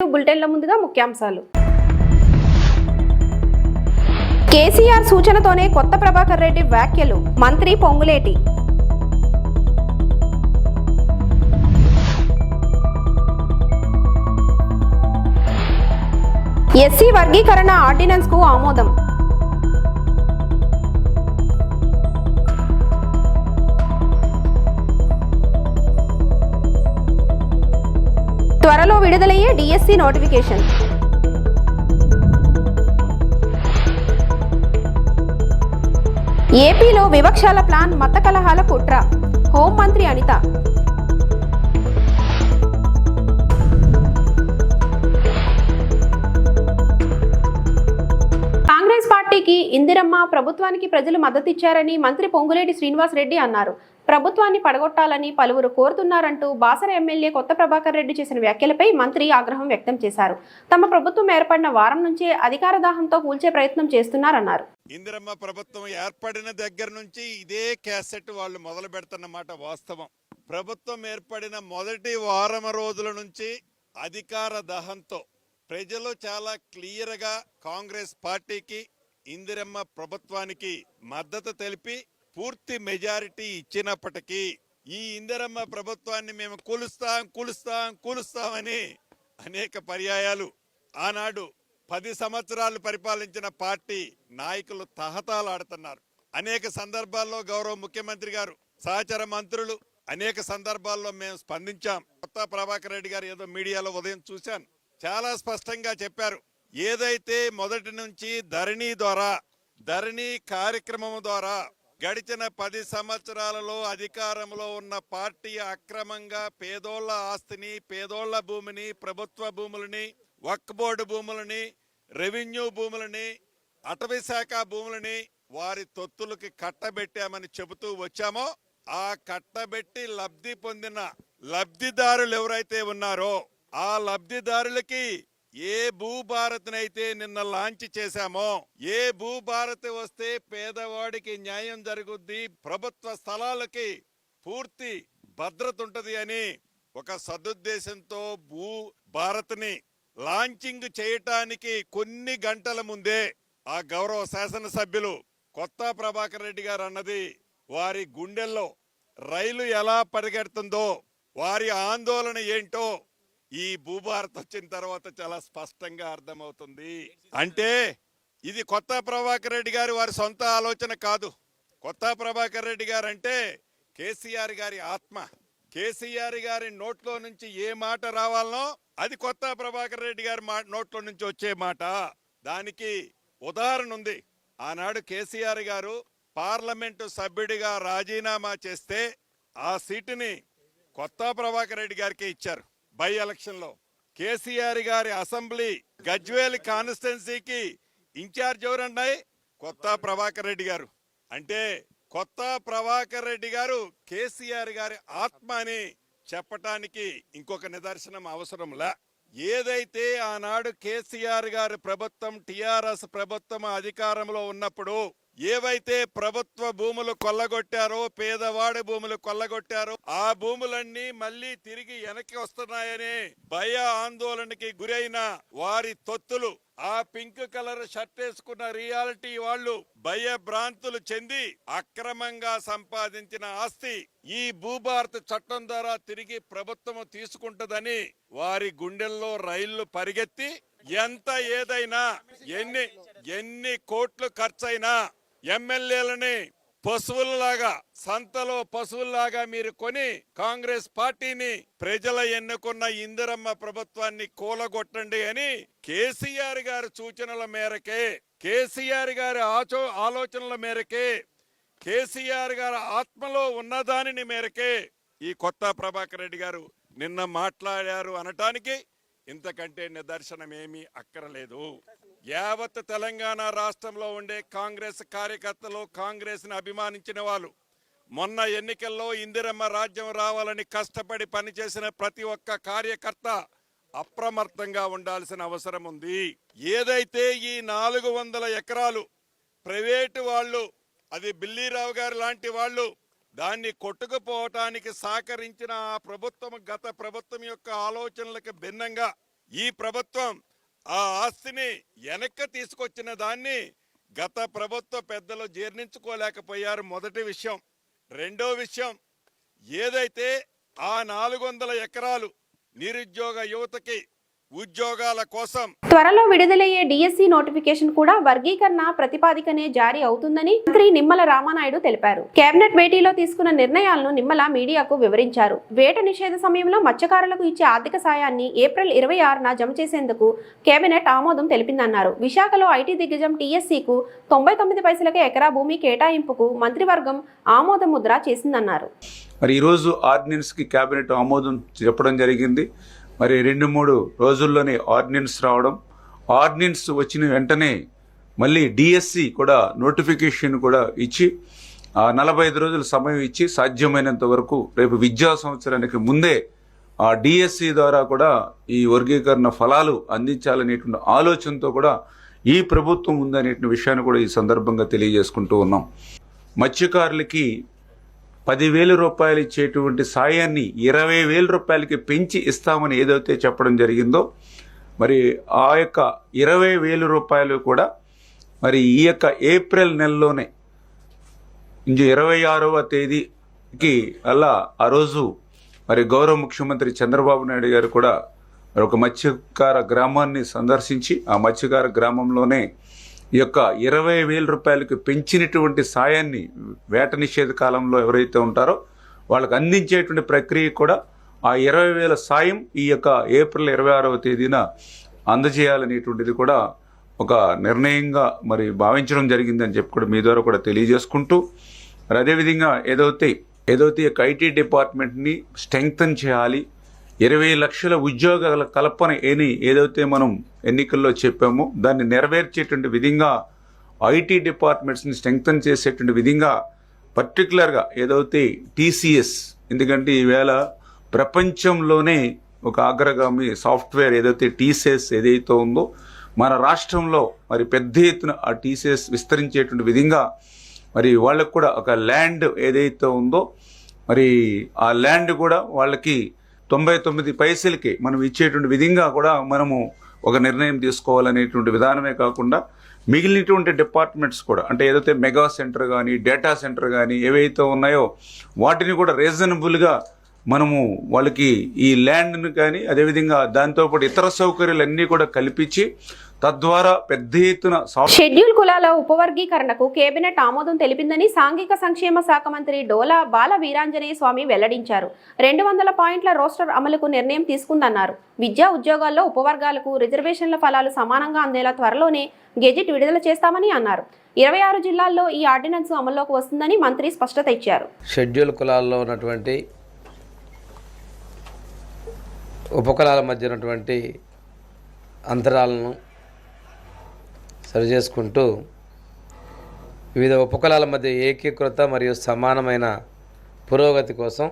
బులెటిన్ల ముందుగా ముఖ్యాంశాలు. కేసీఆర్ సూచనతోనే కొత్త ప్రభాకర్ రెడ్డి వ్యాఖ్యలు. మంత్రి పొంగులేటి. ఎస్సీ వర్గీకరణ ఆర్డినెన్స్ కు ఆమోదం. త్వరలో విడుదలయ్యే డిఎస్సి నోటిఫికేషన్. ఏపీలో వివక్షాల ప్లాన్, మత కలహాల కుట్ర. హోంమంత్రి అనిత. కాంగ్రెస్ పార్టీకి ఇందిరమ్మ ప్రభుత్వానికి ప్రజలు మద్దతిచ్చారని మంత్రి పొంగులేటి శ్రీనివాస్ రెడ్డి అన్నారు. ప్రభుత్వాన్ని పడగొట్టాలని పలువురు కోరుతున్నారంటూ బాసర ఎమ్మెల్యే కొత్త ప్రభాకర్ రెడ్డి చేసిన వ్యాఖ్యలపై మంత్రి ఆగ్రహం వ్యక్తం చేశారు. తమ ప్రభుత్వం ఏర్పడిన వారం నుంచే అధికార దాహంతో కూల్చే ప్రయత్నం చేస్తున్నారన్నారు. ఇందిరమ్మ ప్రభుత్వం ఏర్పడిన దగ్గర నుంచి ఇదే క్యాసెట్ వాళ్ళు మొదలు పెడుతున్నమాట వాస్తవం. ప్రభుత్వం ఏర్పడిన మొదటి వారం రోజుల నుంచి అధికార దాహంతో ప్రజలు చాలా క్లియర్గా కాంగ్రెస్ పార్టీకి, ఇందిరమ్మ ప్రభుత్వానికి మద్దతు తెలిపి పూర్తి మెజారిటీ ఇచ్చినప్పటికీ ఈ ఇందిరమ్మ ప్రభుత్వాన్ని మేము కూలుస్తామని అనేక పర్యాయాలు ఆనాడు 10 సంవత్సరాలు పరిపాలించిన పార్టీ నాయకులు తహతాలాడుతున్నారు. అనేక సందర్భాల్లో గౌరవ ముఖ్యమంత్రి గారు, సహచర మంత్రులు అనేక సందర్భాల్లో మేము స్పందించాం. కొత్త ప్రభాకర్ రెడ్డి గారు ఏదో మీడియాలో ఉదయం చూశాను, చాలా స్పష్టంగా చెప్పారు. ఏదైతే మొదటి నుంచి ధరణి కార్యక్రమం ద్వారా గడిచిన 10 సంవత్సరాలలో అధికారంలో ఉన్న పార్టీ అక్రమంగా పేదోళ్ల ఆస్తిని, పేదోళ్ల భూమిని, ప్రభుత్వ భూములని, వక్ఫ్ బోర్డు భూములని, రెవెన్యూ భూములని, అటవీ శాఖ భూములని వారి తొత్తులకి కట్టబెట్టామని చెబుతూ వచ్చామో, ఆ కట్టబెట్టి లబ్ధి పొందిన లబ్ధిదారులు ఎవరైతే ఉన్నారో ఆ లబ్ధిదారులకి ఏ భూభారత్నైతే నిన్న లాంచ్ చేశామో, ఏ భూభారత్ వస్తే పేదవాడికి న్యాయం జరుగుద్ది, ప్రభుత్వ స్థలాలకి పూర్తి భద్రత ఉంటది అని ఒక సదుద్దేశంతో భూభారత్ని లాంచింగ్ చేయటానికి కొన్ని గంటల ముందే ఆ గౌరవ శాసనసభ్యులు కొత్త ప్రభాకర్ రెడ్డి గారు అన్నది వారి గుండెల్లో రైలు ఎలా పరిగెడుతుందో, వారి ఆందోళన ఏంటో ఈ భూభారత్ వచ్చిన తర్వాత చాలా స్పష్టంగా అర్థమవుతుంది. అంటే ఇది కొత్త ప్రభాకర్ రెడ్డి గారి వారి సొంత ఆలోచన కాదు. కొత్త ప్రభాకర్ రెడ్డి గారు అంటే కేసీఆర్ గారి ఆత్మ. కేసీఆర్ గారి నోట్లో నుంచి ఏ మాట రావాలనో అది కొత్త ప్రభాకర్ రెడ్డి గారి నోట్లో నుంచి వచ్చే మాట. దానికి ఉదాహరణ ఉంది. ఆనాడు కేసీఆర్ గారు పార్లమెంటు సభ్యుడిగా రాజీనామా చేస్తే ఆ సీటుని కొత్త ప్రభాకర్ రెడ్డి గారికి ఇచ్చారు. బై ఎలక్షన్ లో కేసీఆర్ గారి అసెంబ్లీ గజ్వేల్ కాన్స్టిట్యున్సీకి ఇన్ఛార్జ్ ఎవరన్నాయి? కొత్త ప్రభాకర్ రెడ్డి గారు. అంటే కొత్త ప్రభాకర్ రెడ్డి గారు కేసీఆర్ గారి ఆత్మ అని చెప్పటానికి ఇంకొక నిదర్శనం అవసరంలా. ఏదైతే ఆనాడు కేసీఆర్ గారి ప్రభుత్వం, టిఆర్ఎస్ ప్రభుత్వం అధికారంలో ఉన్నప్పుడు ఏవైతే ప్రభుత్వ భూములు కొల్లగొట్టారో, పేదవాడి భూములు కొల్లగొట్టారో, ఆ భూములన్నీ మళ్ళీ తిరిగి వెనక్కి వస్తున్నాయని భయ ఆందోళనకి గురైన వారి తొత్తులు, ఆ పింక్ కలర్ షర్ట్ వేసుకున్న రియాలిటీ వాళ్ళు భయభ్రాంతులు చెంది అక్రమంగా సంపాదించిన ఆస్తి ఈ భూభారత చట్టం ద్వారా తిరిగి ప్రభుత్వం తీసుకుంటుందని వారి గుండెల్లో రైళ్లు పరిగెత్తి ఎంత ఏదైనా ఎన్ని కోట్లు ఖర్చైనా ఎమ్మెల్యేలని పశువుల్లాగా, సంతలో పశువుల్లాగా మీరు కొని కాంగ్రెస్ పార్టీని, ప్రజల ఎన్నుకున్న ఇందిరమ్మ ప్రభుత్వాన్ని కూలగొట్టండి అని కేసీఆర్ గారి సూచనల మేరకే, కేసీఆర్ గారి ఆలోచనల మేరకే, కేసీఆర్ గారి ఆత్మలో ఉన్నదానిని మేరకే ఈ కొత్త ప్రభాకర్ రెడ్డి గారు నిన్న మాట్లాడారు అనటానికి ఇంతకంటే నిదర్శనం ఏమీ అక్కరలేదు. యావత్ తెలంగాణ రాష్ట్రంలో ఉండే కాంగ్రెస్ కార్యకర్తలు, కాంగ్రెస్ ని అభిమానించిన వాళ్ళు, మొన్న ఎన్నికల్లో ఇందిరమ్మ రాజ్యం రావాలని కష్టపడి పనిచేసిన ప్రతి ఒక్క కార్యకర్త అప్రమత్తంగా ఉండాల్సిన అవసరం ఉంది. ఏదైతే ఈ 400 ఎకరాలు ప్రైవేటు వాళ్ళు, అది బిల్లీరావు గారు లాంటి వాళ్ళు దాన్ని కొట్టుకుపోవటానికి సహకరించిన ఆ ప్రభుత్వం, గత ప్రభుత్వం యొక్క ఆలోచనలకు భిన్నంగా ఈ ప్రభుత్వం ఆ ఆస్తిని వెనక్కి తీసుకొచ్చిన దాన్ని గత ప్రభుత్వ పెద్దలు జీర్ణించుకోలేకపోయారు. మొదటి విషయం. రెండో విషయం, ఏదైతే ఆ 400 ఎకరాలు నిరుద్యోగ యువతకి ఉద్యోగాల కోసం త్వరలో విడుదలయ్యే డిఎస్సి నోటిఫికేషన్ కూడా వర్గీకరణ ప్రతిపాదికనే జారీ అవుతుందని మంత్రి నిమ్మల రామానాయుడు తెలిపారు. కేబినెట్ భేటీలో తీసుకున్న నిర్ణయాలను నిమ్మల మీడియాకు వివరించారు. వేట నిషేధ సమయంలో మత్స్యకారులకు ఇచ్చే ఆర్థిక సాయాన్ని ఏప్రిల్ 26న జమ చేసేందుకు కేబినెట్ ఆమోదం తెలిపిందన్నారు. విశాఖలో ఐటీ దిగ్గజం టీఎస్సీకు 99 పైసలకే ఎకరా భూమి కేటాయింపుకు మంత్రివర్గం ఆమోద ముద్ర చేసిందన్నారు. మరి ఈరోజు ఆర్డినెన్స్కి కేబినెట్ ఆమోదం చెప్పడం జరిగింది. మరి 2-3 రోజుల్లోనే ఆర్డినెన్స్ రావడం, ఆర్డినెన్స్ వచ్చిన వెంటనే మళ్ళీ డిఎస్సి కూడా నోటిఫికేషన్ కూడా ఇచ్చి 45 రోజుల సమయం ఇచ్చి సాధ్యమైనంత వరకు రేపు విద్యా సంవత్సరానికి ముందే ఆ డిఎస్సి ద్వారా కూడా ఈ వర్గీకరణ ఫలాలు అందించాలనేటువంటి ఆలోచనతో కూడా ఈ ప్రభుత్వం ఉందనేటువంటి విషయాన్ని కూడా ఈ సందర్భంగా తెలియజేసుకుంటూ ఉన్నాం. మత్స్యకారులకి 10,000 రూపాయలు ఇచ్చేటువంటి సాయాన్ని 20,000 రూపాయలకి పెంచి ఇస్తామని ఏదైతే చెప్పడం జరిగిందో, మరి ఆ యొక్క 20,000 రూపాయలు కూడా మరి ఈ యొక్క ఏప్రిల్ నెలలోనే 26వ తేదీకి అలా ఆ రోజు మరి గౌరవ ముఖ్యమంత్రి చంద్రబాబు నాయుడు గారు కూడా మరి ఒక మత్స్యకార గ్రామాన్ని సందర్శించి ఆ మత్స్యకార గ్రామంలోనే ఈ యొక్క 20,000 రూపాయలకు పెంచినటువంటి సాయాన్ని వేట నిషేధ కాలంలో ఎవరైతే ఉంటారో వాళ్ళకి అందించేటువంటి ప్రక్రియ కూడా ఆ 20,000 సాయం ఈ యొక్క ఏప్రిల్ 26వ తేదీన అందజేయాలనేటువంటిది కూడా ఒక నిర్ణయంగా మరి భావించడం జరిగిందని చెప్పి కూడా మీ ద్వారా కూడా తెలియజేసుకుంటూ, మరి అదేవిధంగా ఏదైతే యొక్క ఐటీ డిపార్ట్మెంట్ని స్ట్రెంగ్తన్ చేయాలి, 20 లక్షల ఉద్యోగాల కల్పన ఏదైతే మనం ఎన్నికల్లో చెప్పామో దాన్ని నెరవేర్చేటువంటి విధంగా ఐటీ డిపార్ట్మెంట్స్ని స్ట్రెంగ్తన్ చేసేటువంటి విధంగా పర్టికులర్గా ఏదైతే టీసీఎస్, ఎందుకంటే ఈవేళ ప్రపంచంలోనే ఒక అగ్రగామి సాఫ్ట్వేర్ ఏదైతే టీసీఎస్ ఏదైతే ఉందో మన రాష్ట్రంలో మరి పెద్ద ఎత్తున ఆ టీసీఎస్ విస్తరించేటువంటి విధంగా మరి వాళ్ళకు కూడా ఒక ల్యాండ్ ఏదైతే ఉందో మరి ఆ ల్యాండ్ కూడా వాళ్ళకి 99 పైసలకి మనం ఇచ్చేటువంటి విధంగా కూడా మనము ఒక నిర్ణయం తీసుకోవాలనేటువంటి విధానమే కాకుండా మిగిలినటువంటి డిపార్ట్మెంట్స్ కూడా, అంటే ఏదైతే మెగా సెంటర్ కానీ డేటా సెంటర్ కానీ ఏవైతే ఉన్నాయో వాటిని కూడా రీజనబుల్గా మనము వాళ్ళకి ఈ ల్యాండ్ను కానీ అదేవిధంగా దాంతోపాటు ఇతర సౌకర్యాలన్నీ కూడా కల్పించి తద్వారా పెద్ద ఎత్తున షెడ్యూల్ కులాల ఉపవర్గీకరణకు కేబినెట్ ఆమోదం తెలిపిందని సాంఘిక సంక్షేమ శాఖ మంత్రి డోలా బాల వీరాంజనేయ స్వామి వెల్లడించారు. 200 పాయింట్ల రోస్టర్ అమలుకు నిర్ణయం తీసుకుందన్నారు. విద్యా ఉద్యోగాల్లో ఉపవర్గాలకు రిజర్వేషన్ల ఫలాలు సమానంగా అందేలా త్వరలోనే గెజిట్ విడుదల చేస్తామని అన్నారు. 26 జిల్లాల్లో ఈ ఆర్డినెన్స్ అమల్లోకి వస్తుందని మంత్రి స్పష్టత ఇచ్చారు. షెడ్యూల్ కులాల్లో ఉన్నటువంటి ఉపకులాల మధ్య ఉన్నటువంటి అంతరాలను సరిచేసుకుంటూ వివిధ ఉపకులాల మధ్య ఏకీకృత మరియు సమానమైన పురోగతి కోసం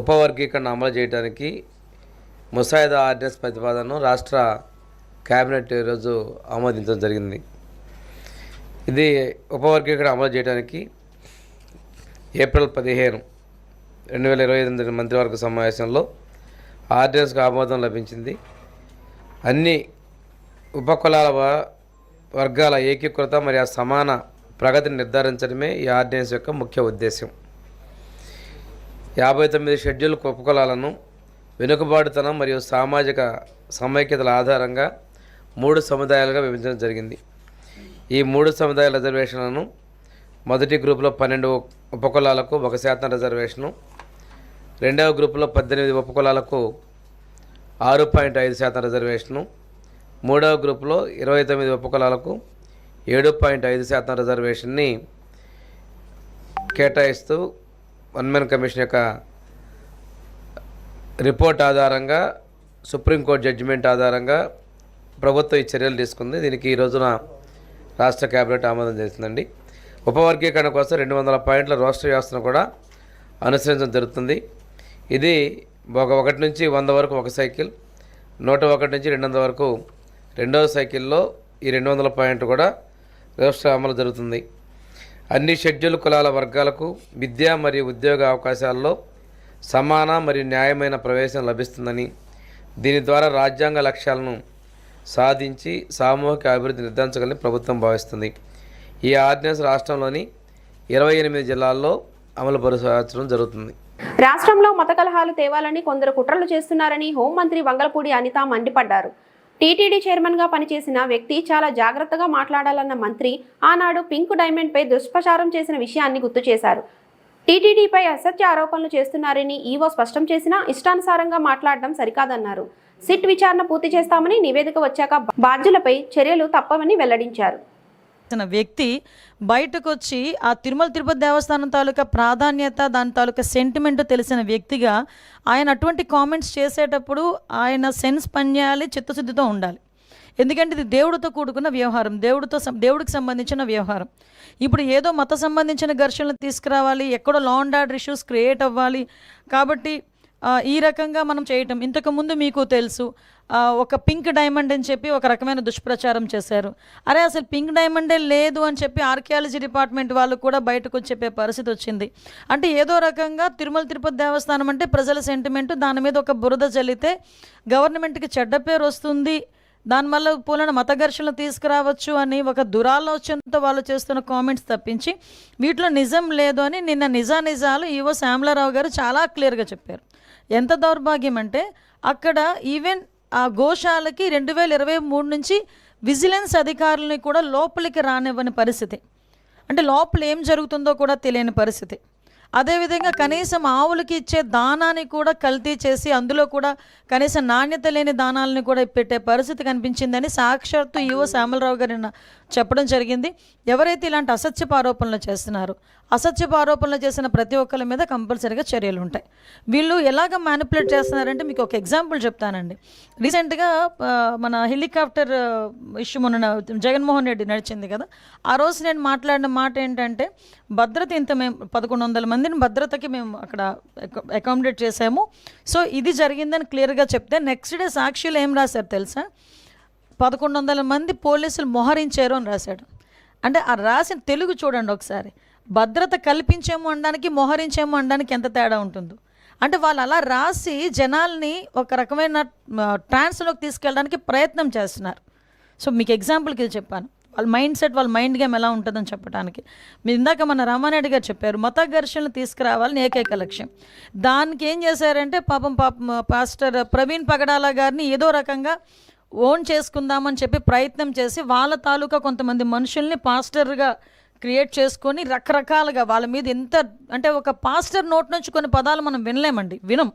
ఉపవర్గీకరణ అమలు చేయడానికి ముసాయిదా ఆర్డినెన్స్ ప్రతిపాదనను రాష్ట్ర కేబినెట్ ఈరోజు ఆమోదించడం జరిగింది. ఇది ఉపవర్గీకరణ అమలు చేయడానికి ఏప్రిల్ 15, 2028 మంత్రివర్గ సమావేశంలో ఆర్డినెన్స్కు ఆమోదం లభించింది. అన్ని ఉపకులాల వర్గాల ఏకీకృత మరియు సమాన ప్రగతిని నిర్ధారించడమే ఈ ఆర్డినెన్స్ యొక్క ముఖ్య ఉద్దేశం. 59 షెడ్యూల్ ఉపకులాలను వెనుకబాటుతనం మరియు సామాజిక సమైక్యతల ఆధారంగా 3 సముదాయాలుగా విభజించడం జరిగింది. ఈ 3 సముదాయాల రిజర్వేషన్లను మొదటి గ్రూపులో 12 ఉపకులాలకు 1% రిజర్వేషను, రెండవ గ్రూపులో 18 ఉపకులాలకు 6.5% రిజర్వేషను, మూడవ గ్రూపులో 29 ఉపకులాలకు 7.5% రిజర్వేషన్ని కేటాయిస్తూ వన్మెన్ కమిషన్ యొక్క రిపోర్ట్ ఆధారంగా సుప్రీంకోర్టు జడ్జిమెంట్ ఆధారంగా ప్రభుత్వం ఈ చర్యలు తీసుకుంది. దీనికి ఈ రోజున రాష్ట్ర కేబినెట్ ఆమోదం చేసిందండి. ఉపవర్గీకరణ కోసం 200 పాయింట్ల రోస్టర్ వ్యవస్థను కూడా అనుసరించడం జరుగుతుంది. ఇది 1 నుంచి 100 వరకు ఒక సైకిల్, 101 నుంచి 200 వరకు రెండవ సైకిల్లో ఈ 200 పాయింట్ కూడా రోస్టర్ అమలు జరుగుతుంది. అన్ని షెడ్యూల్ కులాల వర్గాలకు విద్యా మరియు ఉద్యోగ అవకాశాల్లో సమాన మరియు న్యాయమైన ప్రవేశం లభిస్తుందని దీని ద్వారా రాజ్యాంగ లక్ష్యాలను సాధించి సామూహిక అభివృద్ధి నిర్ధారించగలని ప్రభుత్వం భావిస్తుంది. ఈ ఆర్డినెన్స్ రాష్ట్రంలోని 28 జిల్లాల్లో అమలు పరచడం జరుగుతుంది. రాష్ట్రంలో మత కలహాలు తేవాలని కొందరు కుట్రలు చేస్తున్నారని హోంమంత్రి వంగలపూడి అనిత మండిపడ్డారు. టీటీడీ చైర్మన్గా పనిచేసిన వ్యక్తి చాలా జాగ్రత్తగా మాట్లాడాలన్న మంత్రి ఆనాడు పింక్ డైమండ్పై దుష్ప్రచారం చేసిన విషయాన్ని గుర్తు చేశారు. టీటీడీపై అసత్య ఆరోపణలు చేస్తున్నారని ఈవో స్పష్టం చేసినా ఇష్టానుసారంగా మాట్లాడడం సరికాదన్నారు. సిట్ విచారణ పూర్తి చేస్తామని నివేదిక వచ్చాక బాధ్యులపై చర్యలు తప్పవని వెల్లడించారు. వ్యక్తి బయటకు వచ్చి ఆ తిరుపతి దేవస్థానం తాలూకా ప్రాధాన్యత, దాని తాలూకా సెంటిమెంట్ తెలిసిన వ్యక్తిగా ఆయన అటువంటి కామెంట్స్ చేసేటప్పుడు ఆయన సెన్స్ పనిచేయాలి, చిత్తశుద్ధితో ఉండాలి. ఎందుకంటే ఇది దేవుడితో కూడుకున్న వ్యవహారం, దేవుడికి సంబంధించిన వ్యవహారం. ఇప్పుడు ఏదో మత సంబంధించిన ఘర్షణలు తీసుకురావాలి, ఎక్కడో law and order issues create అవ్వాలి కాబట్టి ఈ రకంగా మనం చేయటం. ఇంతకుముందు మీకు తెలుసు ఒక పింక్ డైమండ్ అని చెప్పి ఒక రకమైన దుష్ప్రచారం చేశారు. అరే అసలు పింక్ డైమండే లేదు అని చెప్పి ఆర్కియాలజీ డిపార్ట్మెంట్ వాళ్ళు కూడా బయటకు వచ్చి చెప్పే పరిస్థితి వచ్చింది. అంటే ఏదో రకంగా తిరుపతి దేవస్థానం అంటే ప్రజల సెంటిమెంటు, దాని మీద ఒక బురద చల్లితే గవర్నమెంట్కి చెడ్డ పేరు వస్తుంది, దానివల్ల పూలన మత ఘర్షణలు తీసుకురావచ్చు అని ఒక దురాలోచనతో వాళ్ళు చేస్తున్న కామెంట్స్ తప్పించి వీటిలో నిజం లేదు అని నిన్న నిజాలు ఈవో శ్యామలారావు గారు చాలా క్లియర్గా చెప్పారు. ఎంత దౌర్భాగ్యం అంటే అక్కడ ఈవెన్ ఆ గోశాలకి 2023 నుంచి విజిలెన్స్ అధికారులని కూడా లోపలికి రానివ్వని పరిస్థితి. అంటే లోపల ఏం జరుగుతుందో కూడా తెలియని పరిస్థితి. అదేవిధంగా కనీసం ఆవులకి ఇచ్చే దానాన్ని కూడా కల్తీ చేసి అందులో కూడా కనీసం నాణ్యత లేని దానాలని కూడా పెట్టే పరిస్థితి కనిపించిందని సాక్షాత్తు ఈవో శ్యామలరావు గారు చెప్పడం జరిగింది. ఎవరైతే ఇలాంటి అసత్యపు ఆరోపణలు చేస్తున్నారో, అసత్యపు ఆరోపణలు చేసిన ప్రతి ఒక్కరి మీద కంపల్సరీగా చర్యలు ఉంటాయి. వీళ్ళు ఎలాగ మ్యానిపులేట్ చేస్తున్నారంటే మీకు ఒక ఎగ్జాంపుల్ చెప్తానండి. రీసెంట్గా మన హెలికాప్టర్ ఇష్యూ మొన్న జగన్మోహన్ రెడ్డి నడిచింది కదా, ఆ రోజు నేను మాట్లాడిన మాట ఏంటంటే భద్రత ఇంత మేము 1100 మందిని భద్రతకి మేము అక్కడ అకామిడేట్ చేసాము, సో ఇది జరిగిందని క్లియర్గా చెప్తే నెక్స్ట్ డే సాక్షిలో ఏం రాశారు తెలుసా, 1100 మంది పోలీసులు మోహరించారు అని రాశాడు. అంటే ఆ రాసిన తెలుగు చూడండి ఒకసారి. భద్రత కల్పించేమో అనడానికి మోహరించేమో అనడానికి ఎంత తేడా ఉంటుందో. అంటే వాళ్ళు అలా రాసి జనాల్ని ఒక రకమైన ట్రాన్స్లోకి తీసుకెళ్ళడానికి ప్రయత్నం చేస్తున్నారు. సో మీకు ఎగ్జాంపుల్కి ఇది చెప్పాను. వాళ్ళ మైండ్ సెట్, వాళ్ళ మైండ్ గేమ్ ఎలా ఉంటుందని చెప్పడానికి. మీరు ఇందాక మన రామారెడ్డి గారు చెప్పారు మత ఘర్షణలు తీసుకురావాలని ఏకైక లక్ష్యం. దానికి ఏం చేశారంటే పాపం పాస్టర్ ప్రవీణ్ పగడాల గారిని ఏదో రకంగా ఓన్ చేసుకుందామని చెప్పి ప్రయత్నం చేసి వాళ్ళ తాలూకా కొంతమంది మనుషుల్ని పాస్టర్గా క్రియేట్ చేసుకొని రకరకాలుగా వాళ్ళ మీద ఎంత అంటే ఒక పాస్టర్ నోట్ నుంచి కొన్ని పదాలు మనం వినం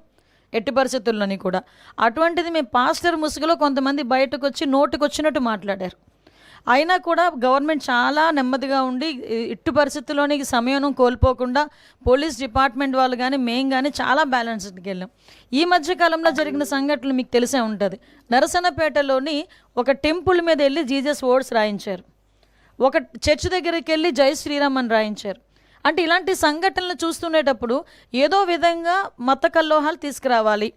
ఎట్టి పరిస్థితుల్లోని కూడా. అటువంటిది మేము పాస్టర్ ముసుగులో కొంతమంది బయటకు వచ్చి నోటికి వచ్చినట్టు మాట్లాడారు. అయినా కూడా గవర్నమెంట్ చాలా నెమ్మదిగా ఉండి ఇట్టి పరిస్థితుల్లోని సమయం కోల్పోకుండా పోలీస్ డిపార్ట్మెంట్ వాళ్ళు కానీ మేము కానీ చాలా బ్యాలెన్స్డ్కి వెళ్ళాం. ఈ మధ్యకాలంలో జరిగిన సంఘటనలు మీకు తెలిసే ఉంటుంది. నరసన్నపేటలోని ఒక టెంపుల్ మీద వెళ్ళి జీసస్ వర్డ్స్ రాయించారు, ఒక చర్చ్ దగ్గరికి వెళ్ళి జై శ్రీరామ్ అని రాయించారు. అంటే ఇలాంటి సంఘటనలు చూస్తుండేటప్పుడు ఏదో విధంగా మత కల్లోహాలు తీసుకురావాలి,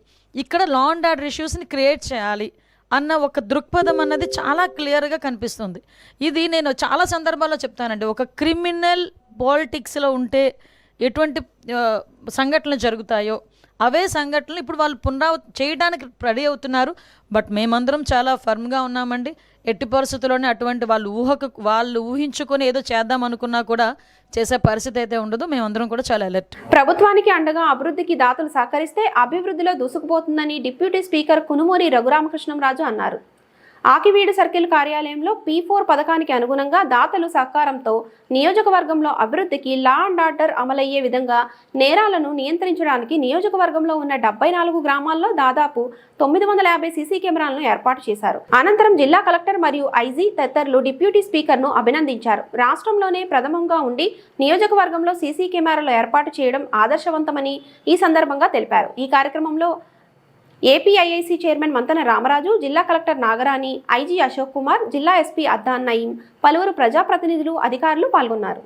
ఇక్కడ లా అండ్ ఆర్డర్ ఇష్యూస్ని క్రియేట్ చేయాలి అన్న ఒక దృక్పథం అన్నది చాలా క్లియర్గా కనిపిస్తుంది. ఇది నేను చాలా సందర్భాల్లో చెప్తానండి. ఒక క్రిమినల్ పాలిటిక్స్లో ఉంటే ఎటువంటి సంఘటనలు జరుగుతాయో అవే సంఘటనలు ఇప్పుడు వాళ్ళు చేయడానికి రెడీ అవుతున్నారు. బట్ మేమందరం చాలా ఫర్మ్గా ఉన్నామండి. ఎట్టి పరిస్థితుల్లోనే అటువంటి వాళ్ళు ఊహించుకొని ఏదో చేద్దాం అనుకున్నా కూడా చేసే పరిస్థితి అయితే ఉండదు. మేమందరం కూడా చాలా అలర్ట్. ప్రభుత్వానికి అండగా అభివృద్ధికి దాతలు సహకరిస్తే అభివృద్ధిలో దూసుకుపోతుందని డిప్యూటీ స్పీకర్ కునుమూరి రఘురామకృష్ణంరాజు అన్నారు. ఆకివీడు సర్కిల్ కార్యాలయంలో P4 పథకానికి అనుగుణంగా దాతలు సహకారంతో నియోజకవర్గంలో అభివృద్ధికి లా అండ్ ఆర్డర్ అమలయ్యే విధంగా నేరాలను నియంత్రించడానికి నియోజకవర్గంలో ఉన్న 74 గ్రామాల్లో దాదాపు 950 సీసీ కెమెరాలను ఏర్పాటు చేశారు. అనంతరం జిల్లా కలెక్టర్ మరియు ఐజీ తదితరులు డిప్యూటీ స్పీకర్ను అభినందించారు. రాష్ట్రంలోనే ప్రథమంగా ఉండి నియోజకవర్గంలో సీసీ కెమెరాలు ఏర్పాటు చేయడం ఆదర్శవంతమని ఈ సందర్భంగా తెలిపారు. ఈ కార్యక్రమంలో ఏపీఐఐసి చైర్మన్ మంతన రామరాజు, జిల్లా కలెక్టర్ నాగరాణి, ఐజీ అశోక్ కుమార్, జిల్లా ఎస్పీ అద్దాన్ నయీం, పలువురు ప్రజాప్రతినిధులు, అధికారులు పాల్గొన్నారు.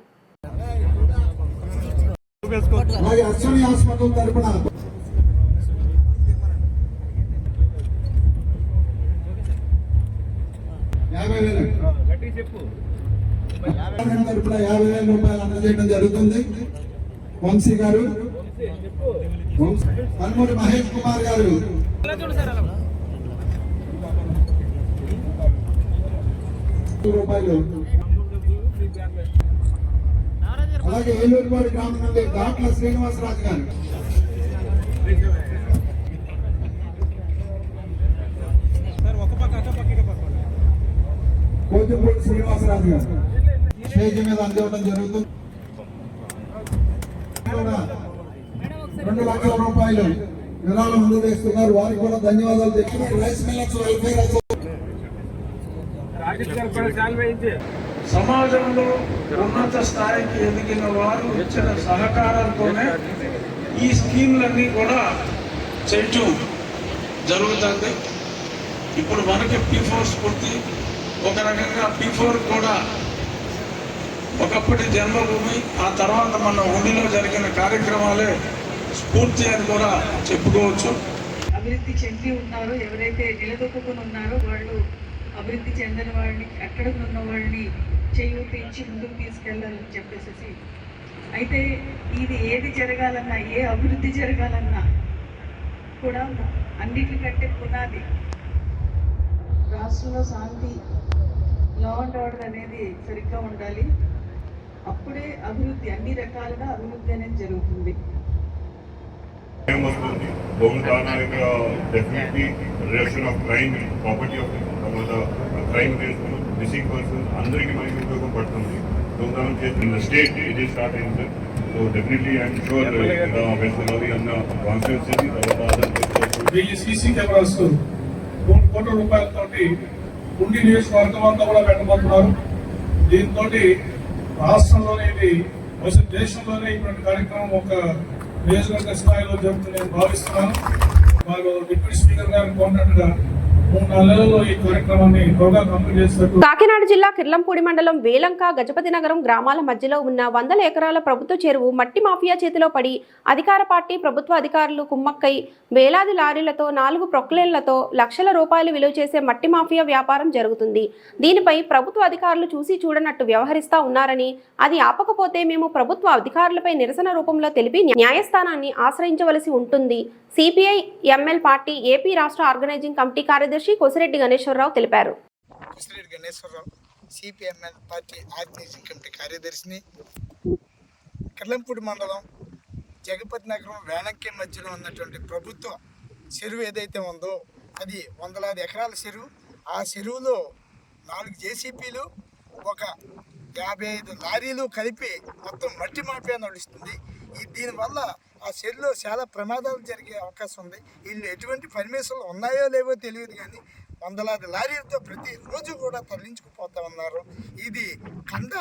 వంశీ గారు, మహేష్ కుమార్ గారు రూపాయలు. అలాగే ఏలూరుపాడు గ్రామం నుండి దాట్ల శ్రీనివాసరాజు గారు. కోతిపూడి శ్రీనివాసరాజు గారు స్టేజ్ మీద అందివ్వడం జరుగుతుంది. 2 లక్షల రూపాయలు విరాళం అందజేస్తున్నారు. వారికి కూడా ధన్యవాదాలు తెచ్చుకున్నారు. రైస్ మిల్లర్స్ వెల్ఫేర్ సమాజంలో ఉన్నత స్థాయికి ఎదిగిన వారు ఇచ్చిన సహకారంతోనే ఈ స్కీమ్లన్నీ కూడా చేయటం జరుగుతుంది. ఇప్పుడు మనకి P4 స్ఫూర్తి, ఒక రకంగా P4 కూడా ఒకప్పటి జన్మభూమి, ఆ తర్వాత మన ఉండిలో జరిగిన కార్యక్రమాలే స్ఫూర్తి అని కూడా చెప్పుకోవచ్చు. అభివృద్ధి చెంది ఉన్నారు, ఎవరైతే నిలదొక్కుని ఉన్నారో వాళ్ళు అభివృద్ధి చెందిన వాళ్ళని, అక్కడ ఉన్న వాళ్ళని చేయూతించి ముందుకు తీసుకెళ్లాలని చెప్పేసి. అయితే ఇది ఏది జరగాలన్నా, ఏ అభివృద్ధి జరగాలన్నా కూడా అన్నిటికంటే పునాది రాష్ట్రంలో శాంతి, లా అండ్ ఆర్డర్ అనేది సరిగ్గా ఉండాలి. అప్పుడే అభివృద్ధి, అన్ని రకాలుగా అభివృద్ధి అనేది జరుగుతుంది. దొంగతనానికి definitely reduction of crime, property of crime rate, missing persons అందరికీ మనకి ఉపయోగపడుతుంది. దొంగతనం చేసిన స్టేట్ ఇది స్టార్ట్ అయింది. సో డెఫినెట్లీ ఐఎమ్ షూర్ వెళ్తున్నది అన్న కాన్ఫిడెన్స్ ఇది. తర్వాత ఈ సీసీ కెమెరాస్ 3 కోట్ల రూపాయలతో ఉండి నియోజకవర్గం అంతా కూడా పెట్టబోతున్నారు. దీంతో రాష్ట్రంలోనే ఇది దేశంలోనే ఇటువంటి కార్యక్రమం ఒక నియోజకవర్గ స్థాయిలో జరుగుతుంది నేను భావిస్తున్నాను. వారు డిప్యూటీ స్పీకర్ గారు కోరినట్టుగా 3-4 నెలల్లో ఈ కార్యక్రమాన్ని త్వరగా కంప్లీట్ చేస్తారు. కాకినాడ జిల్లా కిర్లంపూడి మండలం వేలంక, గజపతి నగరం గ్రామాల మధ్యలో ఉన్న 100 ఎకరాల ప్రభుత్వ చెరువు మట్టి మాఫియా చేతిలో పడి అధికార పార్టీ, ప్రభుత్వ అధికారులు కుమ్మక్కై వేలాది లారీలతో 4 ప్రొక్లేన్లతో లక్షల రూపాయలు విలువ చేసే మట్టి మాఫియా వ్యాపారం జరుగుతుంది. దీనిపై ప్రభుత్వ అధికారులు చూసి చూడనట్టు వ్యవహరిస్తా ఉన్నారని, అది ఆపకపోతే మేము ప్రభుత్వ అధికారులపై నిరసన రూపంలో తెలిపి న్యాయస్థానాన్ని ఆశ్రయించవలసి ఉంటుంది. సిపిఐ ఎంఎల్ పార్టీ ఏపీ రాష్ట్ర ఆర్గనైజింగ్ కమిటీ కార్యదర్శి కొసిరెడ్డి గణేశ్వరరావు తెలిపారు. Kosireddy Ganeswararao, CPML party organizing committee కార్యదర్శిని. కిర్లంపూడి మండలం జగపతి నగరం వేలంకి మధ్యలో ఉన్నటువంటి ప్రభుత్వ చెరువు ఏదైతే ఉందో అది 100 ఎకరాల చెరువు. ఆ చెరువులో 4 జేసీపీలు, ఒక 55 లారీలు కలిపి మొత్తం మట్టి మాఫియా నడుస్తుంది. దీనివల్ల ఆ చెరువులో చాలా ప్రమాదాలు జరిగే అవకాశం ఉంది. వీళ్ళు ఎటువంటి పర్మిషన్లు ఉన్నాయో లేవో తెలియదు, కానీ 100 లారీలతో ప్రతిరోజు కూడా తరలించుకుపోతా ఉన్నారు. ఇది కంద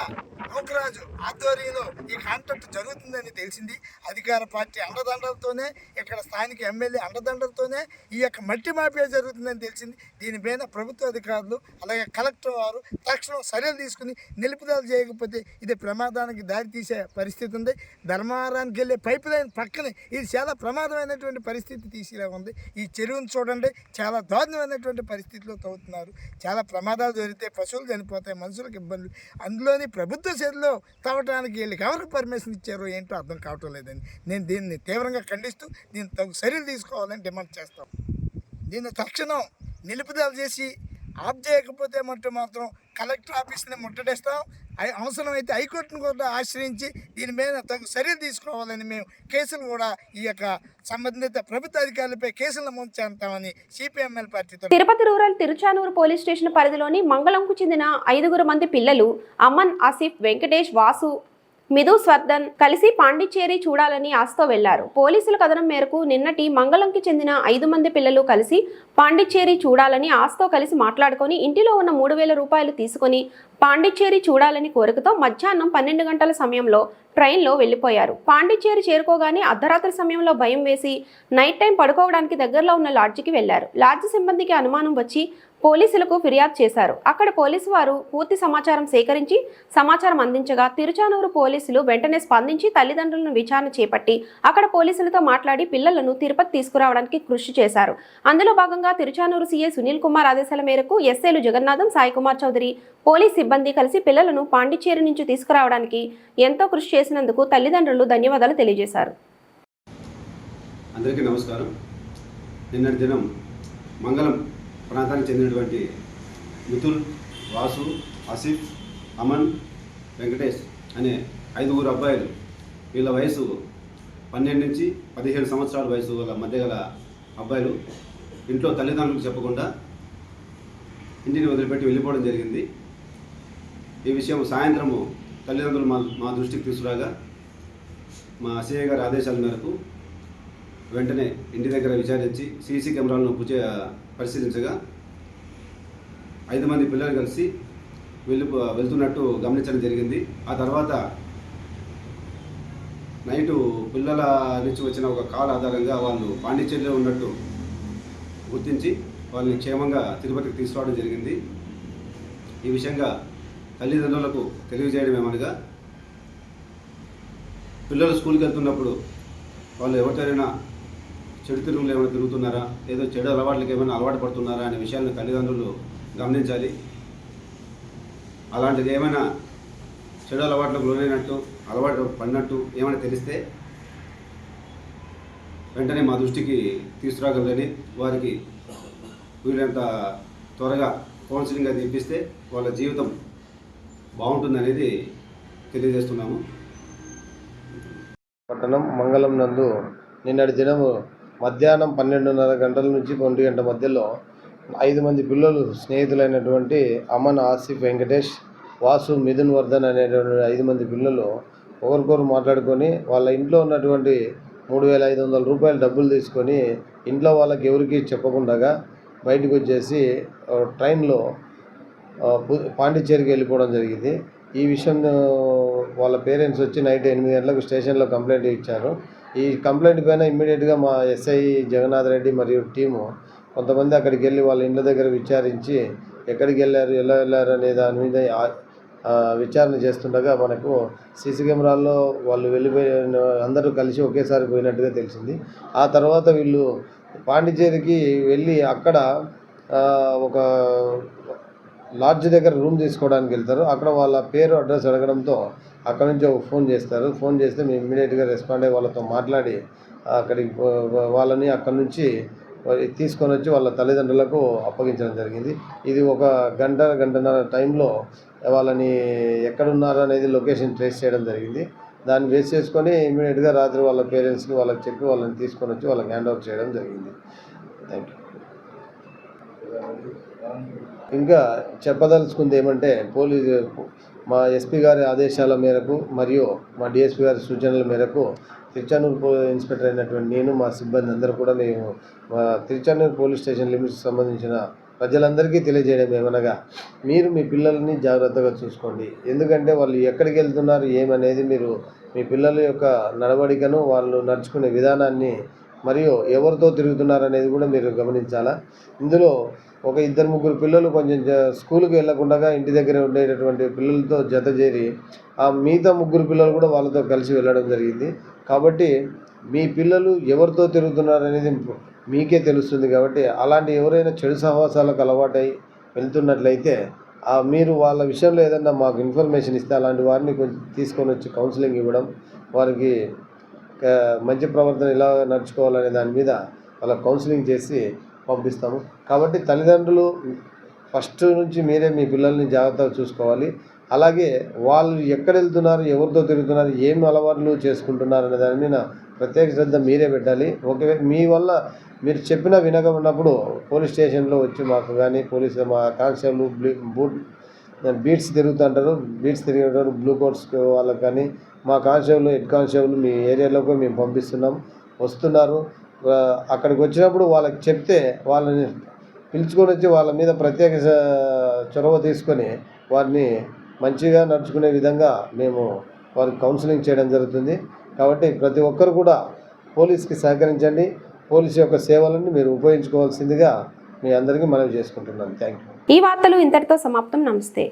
నూకరాజు ఆధ్వర్యంలో ఈ కాంట్రాక్ట్ జరుగుతుందని తెలిసింది. అధికార పార్టీ అండదండలతోనే, ఇక్కడ స్థానిక ఎమ్మెల్యే అండదండలతోనే ఈ యొక్క మట్టి మాఫియా జరుగుతుందని తెలిసింది. దీనిపైన ప్రభుత్వ అధికారులు అలాగే కలెక్టర్ వారు తక్షణం చర్యలు తీసుకుని నిలుపుదల చేయకపోతే ఇది ప్రమాదానికి దారితీసే పరిస్థితి ఉంది. ధర్మవరానికి వెళ్ళే పైప్ లైన్ పక్కనే ఇది చాలా ప్రమాదమైనటువంటి పరిస్థితి తీసేలా ఉంది. ఈ చెరువును చూడండి, చాలా దారుణమైనటువంటి పరిస్థితిలో తవ్వుతున్నారు. చాలా ప్రమాదాలు జరిగితే పశువులు చనిపోతాయి, మనుషులకు ఇబ్బందులు. అందులోని ప్రభుత్వ చెరువులో తవ్వడానికి వీళ్ళకి ఎవరికి పర్మిషన్ ఇచ్చారో ఏంటో అర్థం కావటం లేదని నేను దీన్ని తీవ్రంగా ఖండిస్తూ దీన్ని తగు చర్యలు తీసుకోవాలని డిమాండ్ చేస్తాం. దీన్ని తక్షణం నిలుపుదల చేసి ఆఫ్ చేయకపోతే మాత్రం కలెక్టర్ ఆఫీస్ని ముట్టడిస్తాం. అవసరమైతే హైకోర్టును కూడా ఆశ్రయించి దీని మీద తగు చర్యలు తీసుకోవాలని మేము కేసులు కూడా ఈ యొక్క సంబంధిత ప్రభుత్వ అధికారులపై కేసులు నమోదు చేస్తామని సిపిఎంఎల్ పార్టీతో. Tirupati rural Tiruchanur police station పరిధిలోని మంగళంకు చెందిన 5 మంది పిల్లలు అమన్, ఆసిఫ్, వెంకటేష్, వాసు, మిథు, స్వర్ధన్ కలిసి పాండిచ్చేరి చూడాలని ఆశతో వెళ్లారు. పోలీసుల కథనం మేరకు నిన్నటి మంగళంకి చెందిన 5 మంది పిల్లలు కలిసి పాండిచ్చేరి చూడాలని ఆశతో కలిసి మాట్లాడుకొని ఇంటిలో ఉన్న 3000 రూపాయలు తీసుకుని పాండిచ్చేరి చూడాలని కోరికతో మధ్యాహ్నం 12 గంటల సమయంలో ట్రైన్లో వెళ్లిపోయారు. పాండిచ్చేరి చేరుకోగానే అర్ధరాత్రి సమయంలో భయం వేసి నైట్ టైం పడుకోవడానికి దగ్గరలో ఉన్న లాడ్జికి వెళ్లారు. లాడ్జి సిబ్బందికి అనుమానం వచ్చి పోలీసులకు ఫిర్యాదు చేశారు. అక్కడ పోలీసు వారు పూర్తి సమాచారం సేకరించి సమాచారం అందించగా తిరుచానూరు పోలీసులు వెంటనే స్పందించి తల్లిదండ్రులను విచారణ చేపట్టి అక్కడ పోలీసులతో మాట్లాడి పిల్లలను తిరుపతి తీసుకురావడానికి కృషి చేశారు. అందులో భాగంగా తిరుచానూరు సీఐ సునీల్ కుమార్ ఆదేశాల మేరకు ఎస్ఐలు జగన్నాథం, సాయి కుమార్ చౌదరి, పోలీస్ సిబ్బంది కలిసి పిల్లలను పాండిచ్చేరి నుంచి తీసుకురావడానికి ఎంతో కృషి చేసినందుకు తల్లిదండ్రులు ధన్యవాదాలు తెలియజేశారు. అందరికీ నమస్కారం. నిన్నటి దినం మంగళం ప్రాంతానికి చెందినటువంటి మిథున్, వాసు, ఆసిఫ్, అమన్, వెంకటేష్ అనే 5 అబ్బాయిలు. వీళ్ళ వయసు 12 నుంచి 17 సంవత్సరాల వయసు గల మధ్య గల అబ్బాయిలు ఇంట్లో తల్లిదండ్రులకు చెప్పకుండా ఇంటిని వదిలిపెట్టి వెళ్ళిపోవడం జరిగింది. ఈ విషయం సాయంత్రము తల్లిదండ్రులు మా దృష్టికి తీసుకురాగా మా సిఐ గారి ఆదేశాల మేరకు వెంటనే ఇంటి దగ్గర విచారించి సీసీ కెమెరాలను పరిశీలించగా 5 మంది పిల్లలు కలిసి వెళ్తున్నట్టు గమనించడం జరిగింది. ఆ తర్వాత నైటు పిల్లల నుంచి వచ్చిన ఒక కాల్ ఆధారంగా వాళ్ళు పాండిచేరిలో ఉన్నట్టు గుర్తించి వాళ్ళని క్షేమంగా తిరుపతికి తీసుకురావడం జరిగింది. ఈ విషయంగా తల్లిదండ్రులకు తెలియజేయడం ఏమనగా, పిల్లలు స్కూల్కి వెళ్తున్నప్పుడు వాళ్ళు ఎవరితోనైనా చెడు తిరుగులు ఏమైనా తిరుగుతున్నారా, ఏదో చెడు అలవాట్లకి ఏమైనా అలవాటు పడుతున్నారా అనే విషయాలను తల్లిదండ్రులు గమనించాలి. అలాంటిది ఏమైనా చెడు అలవాట్లకు లోనైనట్టు, అలవాటు పడినట్టు ఏమైనా తెలిస్తే వెంటనే మా దృష్టికి తీసుకురాగలరని, వారికి వీళ్ళంత త్వరగా కౌన్సిలింగ్ అది ఇప్పిస్తే వాళ్ళ జీవితం బాగుంటుందనేది తెలియజేస్తున్నాము. పట్టణం మంగళం నందు నిన్నటి దినము మధ్యాహ్నం 12:30 గంటల నుంచి 1 గంట మధ్యలో 5 మంది పిల్లలు స్నేహితులైనటువంటి అమన్, ఆసిఫ్, వెంకటేష్, వాసు, మిథున్ వర్ధన్ అనేటువంటి 5 మంది పిల్లలు ఒకరికొకరు మాట్లాడుకొని వాళ్ళ ఇంట్లో ఉన్నటువంటి 3,500 రూపాయలు డబ్బులు తీసుకొని ఇంట్లో వాళ్ళకి ఎవరికి చెప్పకుండా బయటకు వచ్చేసి ట్రైన్లో పాండిచ్చేరికి వెళ్ళిపోవడం జరిగింది. ఈ విషయం వాళ్ళ పేరెంట్స్ వచ్చి నైట్ 8 గంటలకు స్టేషన్లో కంప్లైంట్ ఇచ్చారు. ఈ కంప్లైంట్ పైన ఇమ్మీడియట్గా మా ఎస్ఐ జగన్నాథ్ రెడ్డి మరియు టీము కొంతమంది అక్కడికి వెళ్ళి వాళ్ళ ఇండ్ల దగ్గర విచారించి ఎక్కడికి వెళ్ళారు, ఎలా వెళ్ళారు అనే దాని మీద విచారణ చేస్తుండగా మనకు సీసీ కెమెరాల్లో వాళ్ళు వెళ్ళిపోయిన అందరూ కలిసి ఒకేసారి పోయినట్టుగా తెలిసింది. ఆ తర్వాత వీళ్ళు పాండిచ్చేరికి వెళ్ళి అక్కడ ఒక లాడ్జ్ దగ్గర రూమ్ తీసుకోవడానికి వెళ్తారు. అక్కడ వాళ్ళ పేరు, అడ్రస్ అడగడంతో అక్కడ నుంచి ఒక ఫోన్ చేస్తారు. ఫోన్ చేస్తే మేము ఇమ్మీడియట్గా రెస్పాండ్ అయ్యి వాళ్ళతో మాట్లాడి అక్కడికి వాళ్ళని అక్కడి నుంచి తీసుకొని వచ్చి వాళ్ళ తల్లిదండ్రులకు అప్పగించడం జరిగింది. ఇది ఒక గంటన్నర టైంలో వాళ్ళని ఎక్కడున్నారు అనేది లొకేషన్ ట్రేస్ చేయడం జరిగింది. దాన్ని బేస్ చేసుకొని ఇమ్మీడియట్గా రాత్రి వాళ్ళ పేరెంట్స్కి వాళ్ళకి చెప్పి వాళ్ళని తీసుకొని వచ్చి వాళ్ళకి హ్యాండ్ ఓవర్ చేయడం జరిగింది. Thank you. ఇంకా చెప్పదలుచుకుంది ఏమంటే, మా ఎస్పీ గారి ఆదేశాల మేరకు మరియు మా డిఎస్పీ గారి సూచనల మేరకు తిరుచానూరు ఇన్స్పెక్టర్ అయినటువంటి నేను, మా సిబ్బంది అందరూ కూడా మేము మా తిరుచానూరు పోలీస్ స్టేషన్ లిమిట్స్కి సంబంధించిన ప్రజలందరికీ తెలియజేయడం ఏమనగా, మీరు మీ పిల్లల్ని జాగ్రత్తగా చూసుకోండి. ఎందుకంటే వాళ్ళు ఎక్కడికి వెళ్తున్నారు ఏమనేది మీరు మీ పిల్లల యొక్క నడవడికను, వాళ్ళు నడుచుకునే విధానాన్ని మరియు ఎవరితో తిరుగుతున్నారు అనేది కూడా మీరు గమనించాలా. ఇందులో ఒక 2-3 పిల్లలు కొంచెం స్కూల్కి వెళ్ళకుండా ఇంటి దగ్గర ఉండేటటువంటి పిల్లలతో జత చేరి ఆ మిగతా 3 పిల్లలు కూడా వాళ్ళతో కలిసి వెళ్ళడం జరిగింది. కాబట్టి మీ పిల్లలు ఎవరితో తిరుగుతున్నారు అనేది మీకే తెలుస్తుంది. కాబట్టి అలాంటి ఎవరైనా చెడు సహవాసాలకు అలవాటై వెళ్తున్నట్లయితే మీరు వాళ్ళ విషయంలో ఏదన్నా మాకు ఇన్ఫర్మేషన్ ఇస్తే అలాంటి వారిని కొంచెం తీసుకొని వచ్చి కౌన్సిలింగ్ ఇవ్వడం, వారికి మంచి ప్రవర్తన ఎలా నడుచుకోవాలనే దాని మీద వాళ్ళకి కౌన్సిలింగ్ చేసి పంపిస్తాము. కాబట్టి తల్లిదండ్రులు ఫస్ట్ నుంచి మీరే మీ పిల్లల్ని జాగ్రత్తగా చూసుకోవాలి. అలాగే వాళ్ళు ఎక్కడ వెళ్తున్నారు, ఎవరితో తిరుగుతున్నారు, ఏం అలవాట్లు చేసుకుంటున్నారు అనే దాని మీద ప్రత్యేక శ్రద్ధ మీరే పెట్టాలి. మీ వల్ల మీరు చెప్పినా వినకపోయినప్పుడు పోలీస్ స్టేషన్లో వచ్చి మాకు కానీ మా కానిస్టేబుల్ బీట్స్ తిరుగుతుంటారు, బీట్స్ తిరిగేటప్పుడు బ్లూ కోట్స్ వాళ్ళకి కానీ మా కానిస్టేబుల్, హెడ్ కానిస్టేబుల్ మీ ఏరియాలోకి మేము పంపిస్తున్నాం, వస్తున్నారు. అక్కడికి వచ్చినప్పుడు వాళ్ళకి చెప్తే వాళ్ళని పిలుచుకొని వచ్చి వాళ్ళ మీద ప్రత్యేక చొరవ తీసుకొని వారిని మంచిగా నడుచుకునే విధంగా మేము వారికి కౌన్సిలింగ్ చేయడం జరుగుతుంది. కాబట్టి ప్రతి ఒక్కరు కూడా పోలీస్కి సహకరించండి. పోలీసు యొక్క సేవలను మీరు ఉపయోగించుకోవాల్సిందిగా మీ అందరికీ మనవి చేసుకుంటున్నాను. Thank you. ఈ వార్తలు ఇంతటితో సమాప్తం. నమస్తే.